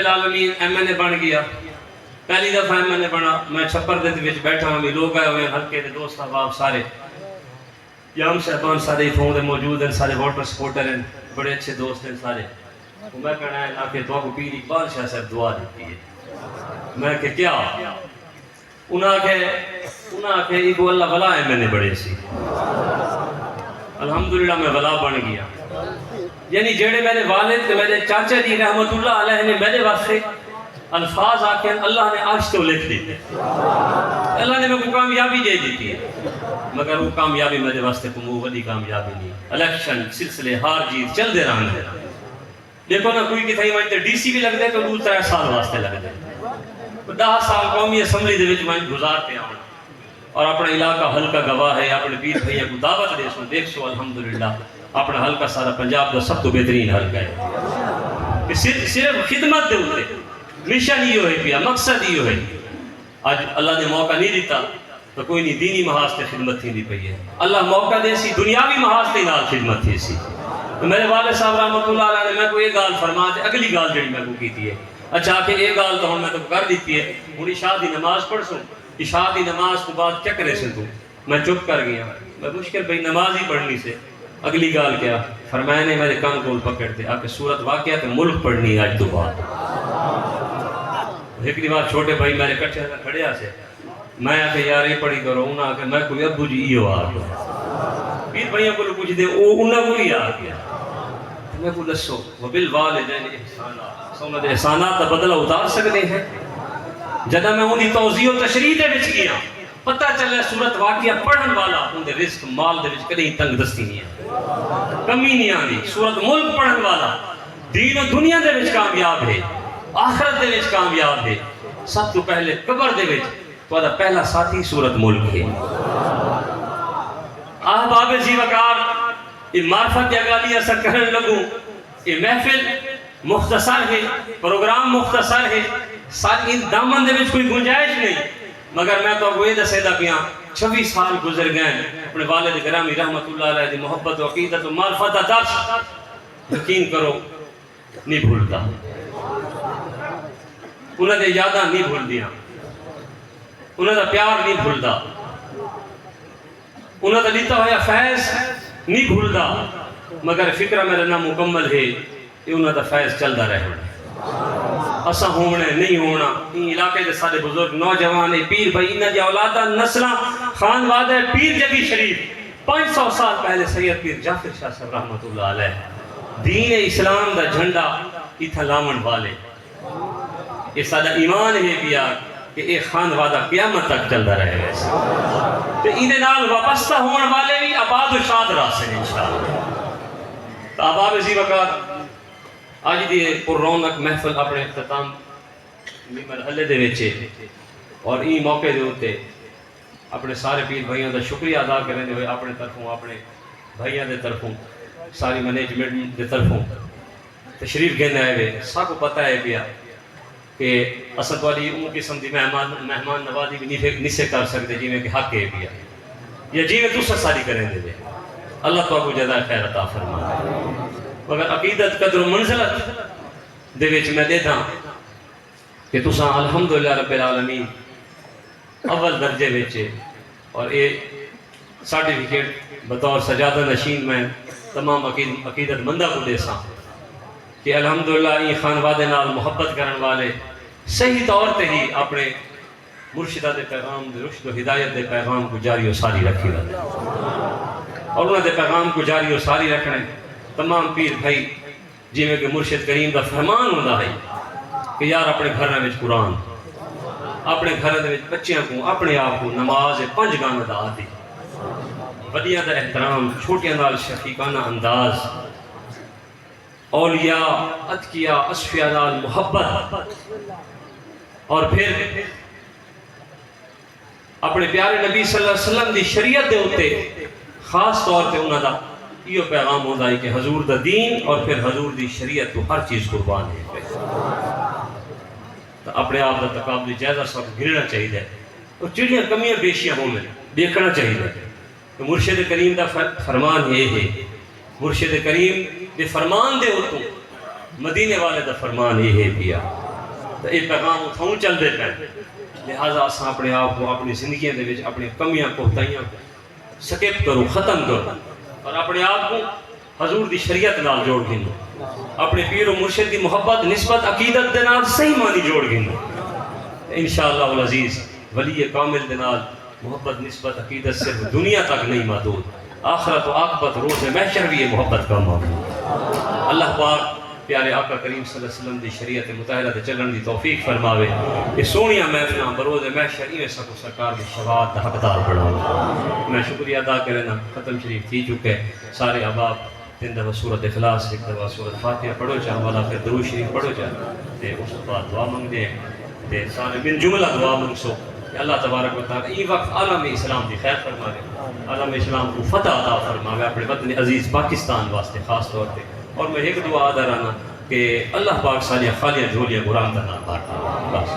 العالمین M N اے بن گیا. پہلی دفعہ ایم این اے بنا. میں چھپر دے وچ بیٹھا ہوں, لوگ آئے ہوئے ہلکے دے دوست احباب سارے, یام صاحبان سارے اتھوں دے موجود ہیں, سارے واٹر سپورٹر ہیں, بڑے اچھے دوست ہیں سارے. میں کہنا ہے کہ تو کو پیر اقبال شاہ صاحب دعا دیتی ہے. میں کہ کیا؟ انہاں کہ ایک اللہ ولا ہے میں نے بڑے سی. الحمدللہ میں ولا بن گیا. یعنی جڑے میرے والد میرے چاچا جی رحمت اللہ علیہ نے میرے واسطے الفاظ آکھیں اللہ نے آج تو لکھ دیتے, اللہ نے میں کو کامیابی دے دیتی ہے, مگر وہ کامیابی میرے واسطے کوئی بڑی کامیابی نہیں. الیکشن سلسلے ہار جیت چل دے رہا ہے. دیکھو نا کوئی کتھائی وہاں ڈی سی بھی لگ دے تو 2-3 سال واسطے لگ دے. 10 سال قومی اسمبلی دے وچ میں گزارتے آؤں اور اپنا علاقہ حلقہ گواہ ہے. اپنے پیر بھائیوں کو دعوت دے سو, دیکھ سو الحمدللہ اپنا حلقہ سارا پنجاب دا سب تو بہترین حلقہ ہے. کہ صرف خدمت دے ہوتے مشن ہی ہوئے پیا, مقصد ہی ہوئے. آج اللہ نے موقع نہیں دیتا تو کوئی نہیں, دینی محاذ سے خدمت تھی نہیں پئی ہے. اللہ موقع دے سی دنیاوی محاذ سے نال خدمت تھی سی. تو میرے والد صاحب رحمت اللہ علیہ نے میں کو یہ گال فرما دے, اگلی گال جڑی میں کو کیتی ہے. اچھا کہ یہ گال تو ہن میں تو کر دیتی ہے. ہن عشاء دی نماز پڑھ سوں, عشاء دی نماز تو بعد کیا کرے سے تو میں چپ کر گیا. میں مشکل بھئی نماز ہی پڑھنی سے اگلی گال کیا فرمایا نے میرے کان کو پکڑتے آ کے سورت واقعہ تے ملک پڑھنی آج تو بعد. ایک بار چھوٹے بھائی میرے کٹھے کھڑے سے میں آ کے یار یہ پڑھی کرو. انہاں آ کے میں کوئی ابو جی ایو آ گیا. پیر بھائیوں کو پوچھ دے انہاں کو ہی آ گیا. میں کو دسو وبالوالدین احسانا, سونا دے احسانات کا بدلہ اتار سکتے ہیں. جدہ میں انہی توضیح و تشریح دے وچ گیا پتہ چلے سورت واقعہ پڑھن والا ان دے رزق مال دے وچ کدی تنگ دستی نہیں ہے, کمی نہیں آندی. سورت ملک پڑھن والا دین و دنیا دے وچ کامیاب ہے, آخرت دے وچ کامیاب ہے. سب تو پہلے قبر دے وچ تو پہلا ساتھی سورت ملک ہے. احباب زی وقار یہ معرفت یا گالی ایسا کرنے لگوں. یہ محفل مختصر ہے, پروگرام مختصر ہے, ساری ان دامن دے وچ کوئی گنجائش نہیں. مگر میں تو وہ دسے دا پیاں 26 سال گزر گئے اپنے والد گرامی رحمت اللہ علیہ دی محبت و عقیدت و معرفت دا درس یقین کرو نہیں بھولتا. انہاں دے یاداں نہیں بھول دیاں, انہاں دا پیار نہیں بھولتا, انہاں دا لیتا ہوا فیض نہیں بھولتا. مگر فکرہ میرا نہ مکمل ہے کہ انہاں دا فیض چلدا رہے. اسا ہونے نہیں ہونا ان علاقے دے سارے بزرگ نوجوان پیر بھائی انہاں دی اولاداں نسلاں خانوادہ پیر جبی شریف 500 سال پہلے سید پیر جعفر شاہ صاحب رحمت اللہ علیہ دین اسلام دا جھنڈا اتھا لاون والے. یہ سادہ ایمان ہے بیا کہ ایک خانوادہ قیامت تک چلتا رہے گا. تو انہیں نال وابستہ ہونے والے بھی آباد و شاد راستے ہیں انشاءاللہ. تو آباب اسی وقت آج دی پر رونق محفل اپنے اختتام مرحلے دے وچے اور این موقع دے ہوتے اپنے سارے پیر بھائیوں دا شکریہ ادا کرنے دے ہوئے اپنے طرفوں اپنے بھائیوں دے طرفوں ساری منیجمنٹ دے طرفوں تشریف گھنے آئے ہوئے. سب کو پتہ ہے پیا کہ اسد والی ان قسم دی مہمان نوازی بھی نہیں سے کر سکتے جی میں کہ حق ہے پیا یا جی میں دوسرا ساری کریں دے. اللہ تو کو جزائے خیر عطا فرمائے. مگر عقیدت قدر و منزلت دے وچ میں دیتا کہ تساں الحمدللہ رب العالمین اول درجے وچے اور اے سرٹیفکیٹ بطور سجادہ نشین میں تمام عقیدت مندہ کو دے ساں کہ الحمدللہ یہ خانوادے نال محبت کرن والے صحیح طور تے ہی اپنے مرشدہ دے پیغام دے رشد و ہدایت دے پیغام کو جاری و ساری رکھی رہے اور انہوں دے پیغام کو جاری و ساری رکھنے. تمام پیر بھائی جی میں کہ مرشد کریم دا فرمان ہوندہ ہے کہ یار اپنے گھر میں قرآن اپنے گھر میں بچیاں کو اپنے آپ کو نماز 5 گانا دا آتی وڈیاں دا احترام چھوٹیاں نال شفیقانہ انداز اولیاء اتقیاء اصفیاء نال محبت اور پھر اپنے پیارے نبی صلی اللہ علیہ وسلم دی شریعت دے ہوتے خاص طور پہ انہوں دا یہ پیغام ہوتا ہے کہ حضور دا دین اور پھر حضور دی شریعت تو ہر چیز قربان ہے. تو اپنے آپ دا تقابلی جائزہ سب گرنا چاہیے اور چڑیاں کمیاں بیشیاں ہوں میں دیکھنا چاہیے. تو مرشد کریم دا فرمان یہ ہے, مرشد کریم دے فرمان دے ہوتوں مدینے والے دا فرمان یہ ہے پیا تو یہ پیغام اتھاؤں چل دے پہ لہٰذا اساں اپنے آپ کو اپنی زندگیاں دے وچ اپنی کمیاں کوتاہیاں سکپ کرو ختم کرو اور اپنے آپ کو حضور دی شریعت نال جوڑ گھنو اپنے پیر و مرشد دی محبت نسبت عقیدت دے نال صحیح معنی جوڑ گھنو انشاءاللہ العزیز ولی کامل دے نال محبت نسبت عقیدت صرف دنیا تک نہیں محدود آخرت و عاقبت روز محشر بھی یہ محبت کا معاملہ اللہ پاک پیارے آقا کریم صلی اللہ علیہ وسلم دی شریعت مطہرہ تے چلن دی توفیق فرماوے کہ سونیاں محفلاں بروز محشر ایویں سکو سرکار دی شفاعت دا حقدار بناوے میں شکریہ ادا کرنا ختم شریف تھی چکے سارے احباب 3 دفعہ سورۃ اخلاص 1 دفعہ سورۃ فاتحہ پڑھو چاہ والا پھر درود شریف پڑھو چاہ تے اس بعد دعا منگ دے تے سارے من جملہ دعا منگ سو کہ اللہ تبارک و تعالی یہ وقت عالم اسلام دی خیر فرماوے عالم اسلام کو فتح عطا فرماوے اپنے وطن عزیز پاکستان واسطے خاص طور پہ اور میں ایک دعا ادا رہنا کہ اللہ پاک سالیاں خالیاں جھولیاں قرآن کا نام بات بس